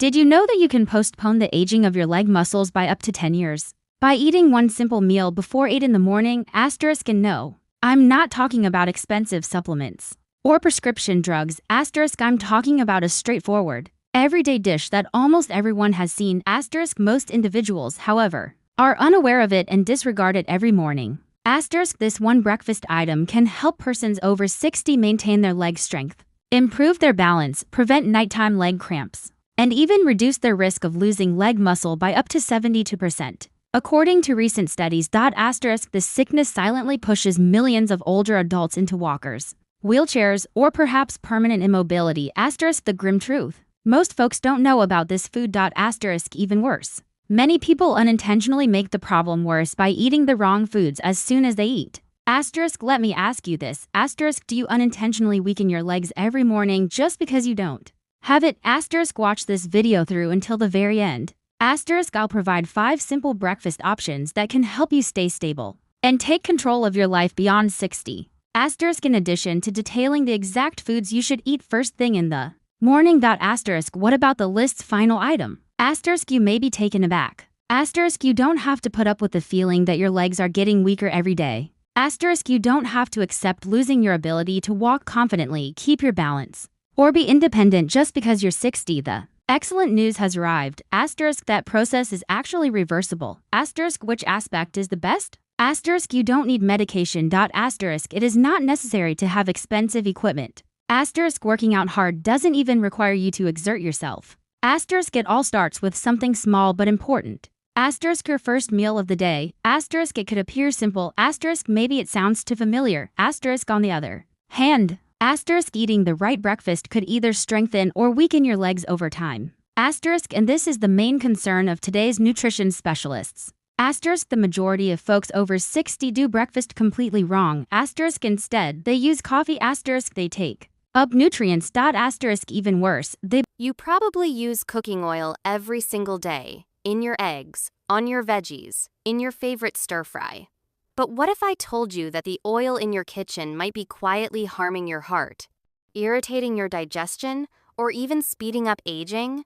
Did you know that you can postpone the aging of your leg muscles by up to 10 years? By eating one simple meal before 8 in the morning, asterisk and no. I'm not talking about expensive supplements or prescription drugs, asterisk. I'm talking about a straightforward, everyday dish that almost everyone has seen, asterisk. Most individuals, however, are unaware of it and disregard it every morning. Asterisk. This one breakfast item can help persons over 60 maintain their leg strength, improve their balance, prevent nighttime leg cramps, and even reduce their risk of losing leg muscle by up to 72%. According to recent studies, asterisk, this sickness silently pushes millions of older adults into walkers, wheelchairs, or perhaps permanent immobility, asterisk. The grim truth: most folks don't know about this food. Asterisk. Even worse, many people unintentionally make the problem worse by eating the wrong foods as soon as they eat. Asterisk. Let me ask you this, asterisk. Do you unintentionally weaken your legs every morning just because you don't have it? Asterisk. Watch this video through until the very end. Asterisk. I'll provide 5 simple breakfast options that can help you stay stable and take control of your life beyond 60. Asterisk. In addition to detailing the exact foods you should eat first thing in the morning. Asterisk. What about the list's final item? Asterisk. You may be taken aback. Asterisk. You don't have to put up with the feeling that your legs are getting weaker every day. Asterisk. You don't have to accept losing your ability to walk confidently, keep your balance, or be independent just because you're 60. The excellent news has arrived. Asterisk. That process is actually reversible. Asterisk. Which aspect is the best? Asterisk. You don't need medication. Asterisk. It is not necessary to have expensive equipment. Asterisk. Working out hard doesn't even require you to exert yourself. Asterisk. It all starts with something small but important. Asterisk. Your first meal of the day. Asterisk. It could appear simple. Asterisk. Maybe it sounds too familiar. Asterisk. On the other hand, asterisk. Eating the right breakfast could either strengthen or weaken your legs over time. Asterisk. And this is the main concern of today's nutrition specialists. Asterisk. The majority of folks over 60 do breakfast completely wrong. Asterisk. Instead, they use coffee. Asterisk. They take up nutrients. Asterisk. Even worse, You probably use cooking oil every single day, in your eggs, on your veggies, in your favorite stir fry. But what if I told you that the oil in your kitchen might be quietly harming your heart, irritating your digestion, or even speeding up aging?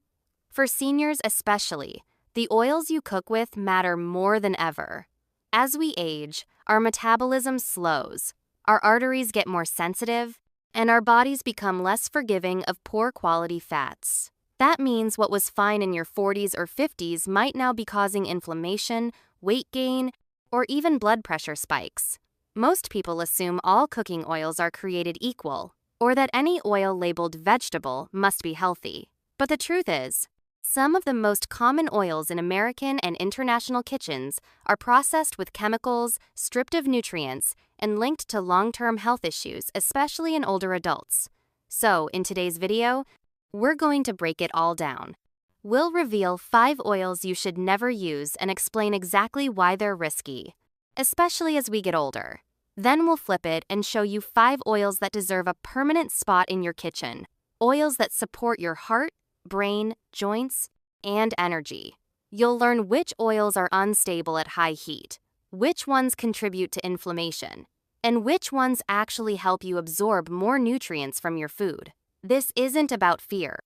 For seniors especially, the oils you cook with matter more than ever. As we age, our metabolism slows, our arteries get more sensitive, and our bodies become less forgiving of poor quality fats. That means what was fine in your 40s or 50s might now be causing inflammation, weight gain, or even blood pressure spikes. Most people assume all cooking oils are created equal, or that any oil labeled vegetable must be healthy. But the truth is, some of the most common oils in American and international kitchens are processed with chemicals, stripped of nutrients, and linked to long-term health issues, especially in older adults. So, in today's video, we're going to break it all down. We'll reveal 5 oils you should never use and explain exactly why they're risky, especially as we get older. Then we'll flip it and show you 5 oils that deserve a permanent spot in your kitchen. Oils that support your heart, brain, joints, and energy. You'll learn which oils are unstable at high heat, which ones contribute to inflammation, and which ones actually help you absorb more nutrients from your food. This isn't about fear.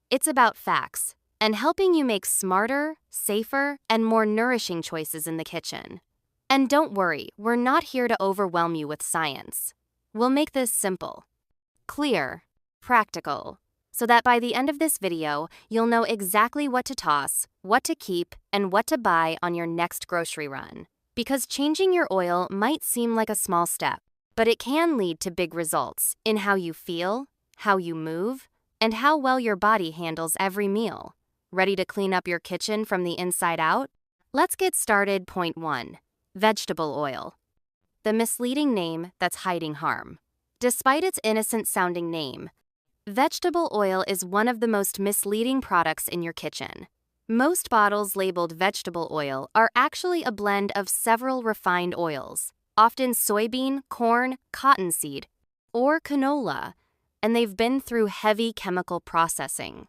It's about facts and helping you make smarter, safer, and more nourishing choices in the kitchen. And don't worry, we're not here to overwhelm you with science. We'll make this simple, clear, practical, so that by the end of this video, you'll know exactly what to toss, what to keep, and what to buy on your next grocery run. Because changing your oil might seem like a small step, but it can lead to big results in how you feel, how you move, and how well your body handles every meal. Ready to clean up your kitchen from the inside out? Let's get started. Point 1. Vegetable oil. The misleading name that's hiding harm. Despite its innocent-sounding name, vegetable oil is one of the most misleading products in your kitchen. Most bottles labeled vegetable oil are actually a blend of several refined oils, often soybean, corn, cottonseed, or canola, and they've been through heavy chemical processing.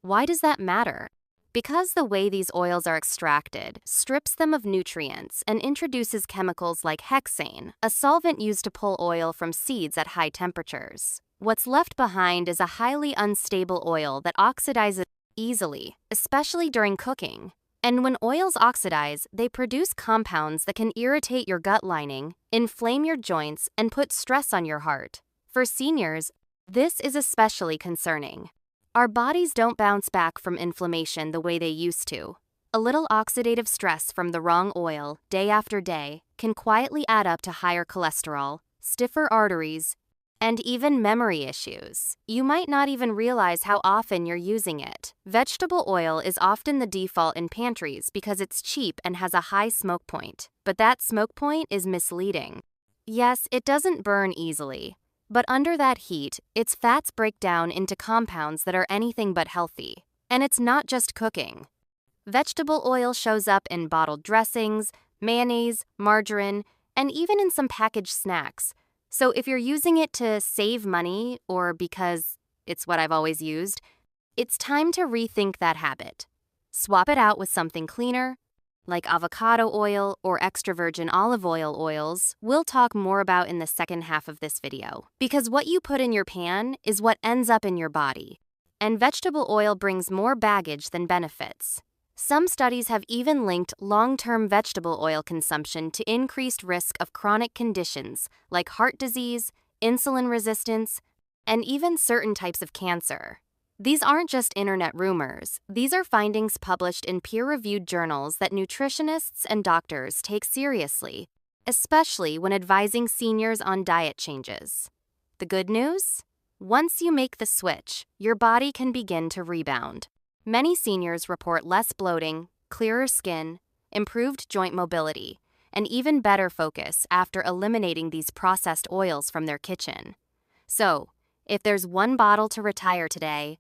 Why does that matter? Because the way these oils are extracted strips them of nutrients and introduces chemicals like hexane, a solvent used to pull oil from seeds at high temperatures. What's left behind is a highly unstable oil that oxidizes easily, especially during cooking. And when oils oxidize, they produce compounds that can irritate your gut lining, inflame your joints, and put stress on your heart. For seniors, this is especially concerning. Our bodies don't bounce back from inflammation the way they used to. A little oxidative stress from the wrong oil, day after day, can quietly add up to higher cholesterol, stiffer arteries, and even memory issues. You might not even realize how often you're using it. Vegetable oil is often the default in pantries because it's cheap and has a high smoke point. But that smoke point is misleading. Yes, it doesn't burn easily, but under that heat, its fats break down into compounds that are anything but healthy. And it's not just cooking. Vegetable oil shows up in bottled dressings, mayonnaise, margarine, and even in some packaged snacks. So if you're using it to save money or because it's what I've always used, it's time to rethink that habit. Swap it out with something cleaner, like avocado oil or extra virgin olive oil oils we'll talk more about in the second half of this video. Because what you put in your pan is what ends up in your body. And vegetable oil brings more baggage than benefits. Some studies have even linked long-term vegetable oil consumption to increased risk of chronic conditions like heart disease, insulin resistance, and even certain types of cancer. These aren't just internet rumors. These are findings published in peer-reviewed journals that nutritionists and doctors take seriously, especially when advising seniors on diet changes. The good news? Once you make the switch, your body can begin to rebound. Many seniors report less bloating, clearer skin, improved joint mobility, and even better focus after eliminating these processed oils from their kitchen. So, if there's one bottle to retire today,